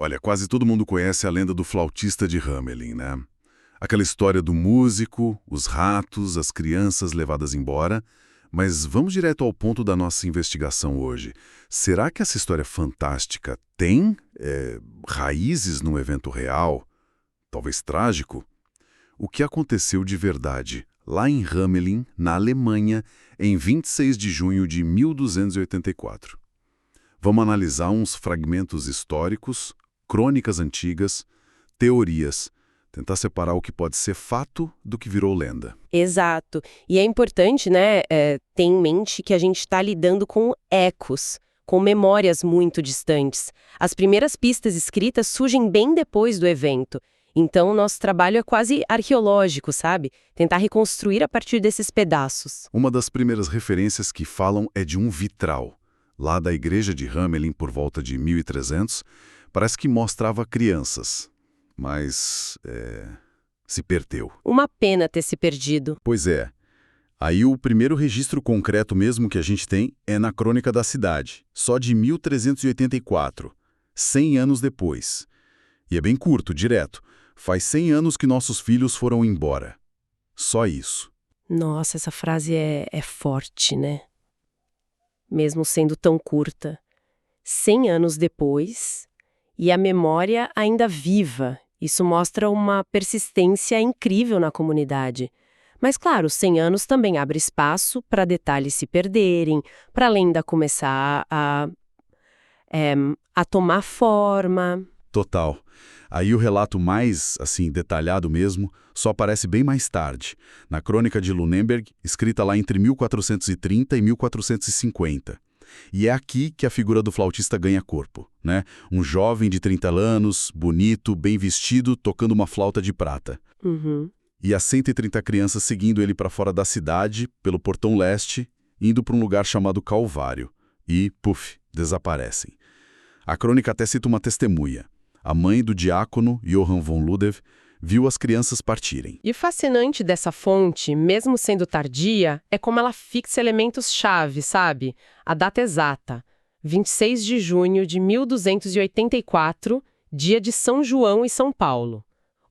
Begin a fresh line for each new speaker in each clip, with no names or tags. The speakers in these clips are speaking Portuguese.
Olha, quase todo mundo conhece a lenda do flautista de Hamelin, né? Aquela história do músico, os ratos, as crianças levadas embora. Mas vamos direto ao ponto da nossa investigação hoje. Será que essa história fantástica tem raízes num evento real, talvez trágico? O que aconteceu de verdade lá em Hamelin, na Alemanha, em 26 de junho de 1284? Vamos analisar uns fragmentos históricos, crônicas antigas, teorias, tentar separar o que pode ser fato do que virou lenda.
Exato. E é importante, né, ter em mente que a gente está lidando com ecos, com memórias muito distantes. As primeiras pistas escritas surgem bem depois do evento. Então, o nosso trabalho é quase arqueológico, sabe? Tentar reconstruir a partir desses pedaços.
Uma das primeiras referências que falam é de um vitral, lá da igreja de Hamelin por volta de 1300, parece que mostrava crianças. Mas se perdeu.
Uma pena ter se perdido.
Pois é. Aí o primeiro registro concreto mesmo que a gente tem é na Crônica da Cidade, só de 1384, 100 anos depois. E é bem curto, direto. Faz 100 anos que nossos filhos foram embora. Só isso.
Nossa, essa frase é forte, né? Mesmo sendo tão curta. 100 anos depois, e a memória ainda viva. Isso mostra uma persistência incrível na comunidade. Mas, claro, 100 anos também abre espaço para detalhes se perderem, para a lenda começar a tomar forma.
Total. Aí o relato mais, assim, detalhado mesmo, só aparece bem mais tarde, na Crônica de Lunenburg, escrita lá entre 1430 e 1450. E é aqui que a figura do flautista ganha corpo, né? Um jovem de 30 anos, bonito, bem vestido, tocando uma flauta de prata.
Uhum.
E as 130 crianças seguindo ele para fora da cidade, pelo portão leste, indo para um lugar chamado Calvário. E, puf, desaparecem. A crônica até cita uma testemunha. A mãe do diácono, Johann von Ludew, viu as crianças partirem.
E o fascinante dessa fonte, mesmo sendo tardia, é como ela fixa elementos-chave, sabe? A data exata, 26 de junho de 1284, dia de São João e São Paulo.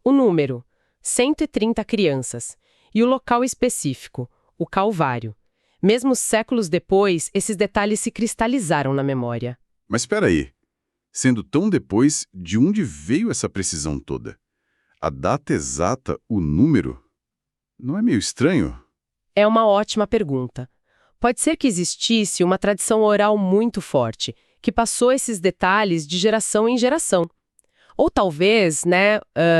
O número, 130 crianças. E o local específico, o Calvário. Mesmo séculos depois, esses detalhes se cristalizaram na memória.
Mas espera aí. Sendo tão depois, de onde veio essa precisão toda? A data exata, o número? Não é meio estranho?
É uma ótima pergunta. Pode ser que existisse uma tradição oral muito forte, que passou esses detalhes de geração em geração. Ou talvez,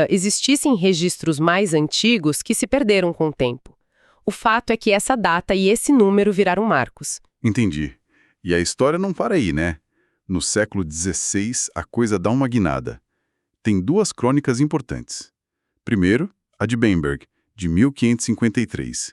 existissem registros mais antigos que se perderam com o tempo. O fato é que essa data e esse número viraram marcos.
Entendi. E a história não para aí, né? No século XVI, a coisa dá uma guinada. Tem duas crônicas importantes. Primeiro, a de Bamberg, de 1553.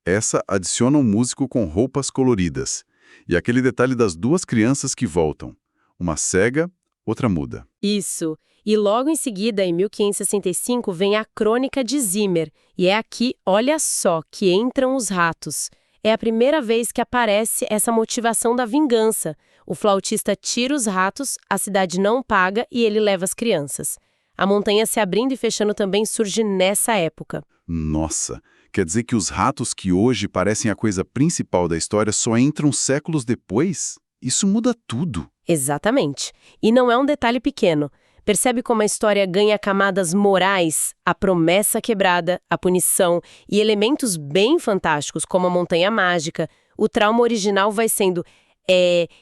Essa adiciona um músico com roupas coloridas. E aquele detalhe das duas crianças que voltam. Uma cega, outra muda.
Isso. E logo em seguida, em 1565, vem a Crônica de Zimmer. E é aqui, olha só, que entram os ratos. É a primeira vez que aparece essa motivação da vingança. O flautista tira os ratos, a cidade não paga e ele leva as crianças. A montanha se abrindo e fechando também surge nessa época.
Nossa, quer dizer que os ratos que hoje parecem a coisa principal da história só entram séculos depois? Isso muda tudo.
Exatamente. E não é um detalhe pequeno. Percebe como a história ganha camadas morais, a promessa quebrada, a punição e elementos bem fantásticos como a montanha mágica. O trauma original vai sendo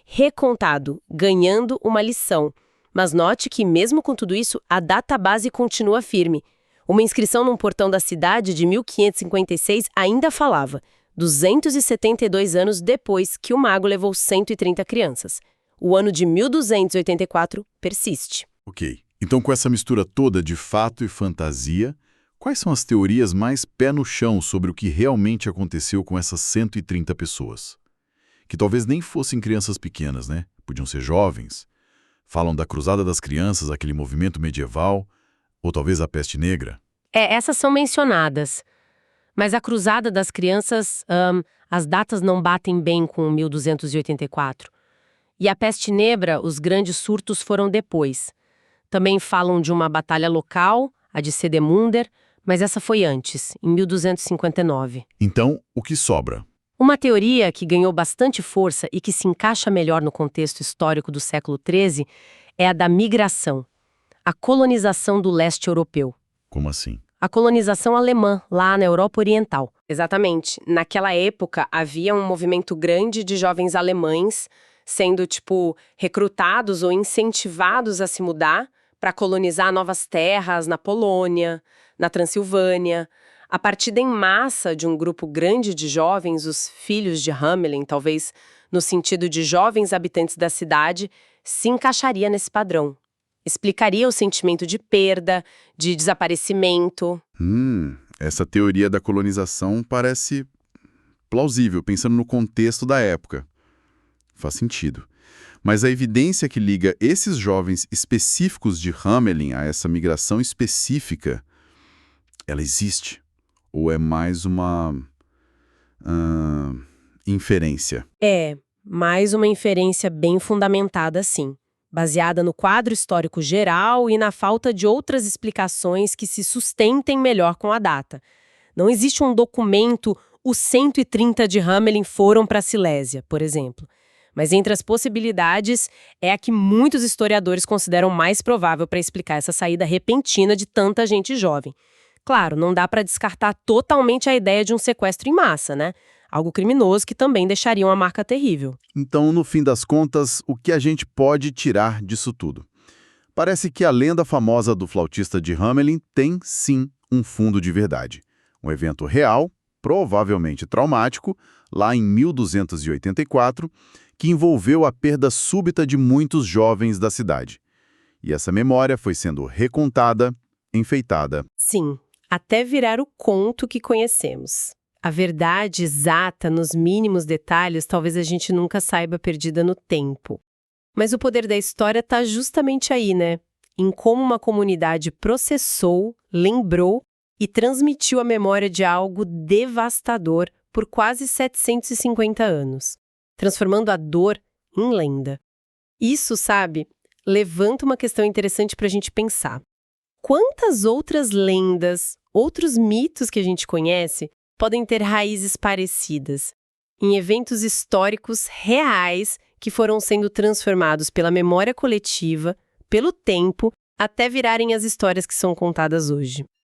recontado, ganhando uma lição. Mas note que, mesmo com tudo isso, a data base continua firme. Uma inscrição num portão da cidade de 1556 ainda falava, 272 anos depois que o mago levou 130 crianças. O ano de 1284 persiste.
Ok, então com essa mistura toda de fato e fantasia, quais são as teorias mais pé no chão sobre o que realmente aconteceu com essas 130 pessoas? Que talvez nem fossem crianças pequenas, né? Podiam ser jovens. Falam da Cruzada das Crianças, aquele movimento medieval, ou talvez a Peste Negra.
Essas são mencionadas. Mas a Cruzada das Crianças, as datas não batem bem com 1284. E a Peste Negra, os grandes surtos foram depois. Também falam de uma batalha local, a de Sedemunder, mas essa foi antes, em 1259.
Então, o que sobra?
Uma teoria que ganhou bastante força e que se encaixa melhor no contexto histórico do século XIII é a da migração, a colonização do leste europeu.
Como assim?
A colonização alemã, lá na Europa Oriental. Exatamente. Naquela época, havia um movimento grande de jovens alemães sendo, recrutados ou incentivados a se mudar para colonizar novas terras na Polônia, na Transilvânia. A partida em massa de um grupo grande de jovens, os filhos de Hamelin, talvez no sentido de jovens habitantes da cidade, se encaixaria nesse padrão. Explicaria o sentimento de perda, de desaparecimento.
Essa teoria da colonização parece plausível, pensando no contexto da época. Faz sentido. Mas a evidência que liga esses jovens específicos de Hamelin a essa migração específica, ela existe? Ou é mais uma inferência?
É, mais uma inferência bem fundamentada, sim. Baseada no quadro histórico geral e na falta de outras explicações que se sustentem melhor com a data. Não existe um documento, os 130 de Hamelin foram para a Silésia, por exemplo. Mas entre as possibilidades, é a que muitos historiadores consideram mais provável para explicar essa saída repentina de tanta gente jovem. Claro, não dá para descartar totalmente a ideia de um sequestro em massa, né? Algo criminoso que também deixaria uma marca terrível.
Então, no fim das contas, o que a gente pode tirar disso tudo? Parece que a lenda famosa do flautista de Hamelin tem, sim, um fundo de verdade. Um evento real, provavelmente traumático, lá em 1284, que envolveu a perda súbita de muitos jovens da cidade. E essa memória foi sendo recontada, enfeitada.
Sim, até virar o conto que conhecemos. A verdade exata, nos mínimos detalhes, talvez a gente nunca saiba, perdida no tempo. Mas o poder da história está justamente aí, né? Em como uma comunidade processou, lembrou e transmitiu a memória de algo devastador por quase 750 anos, transformando a dor em lenda. Isso, sabe, levanta uma questão interessante para a gente pensar. Quantas outras lendas, outros mitos que a gente conhece, podem ter raízes parecidas, em eventos históricos reais que foram sendo transformados pela memória coletiva, pelo tempo, até virarem as histórias que são contadas hoje?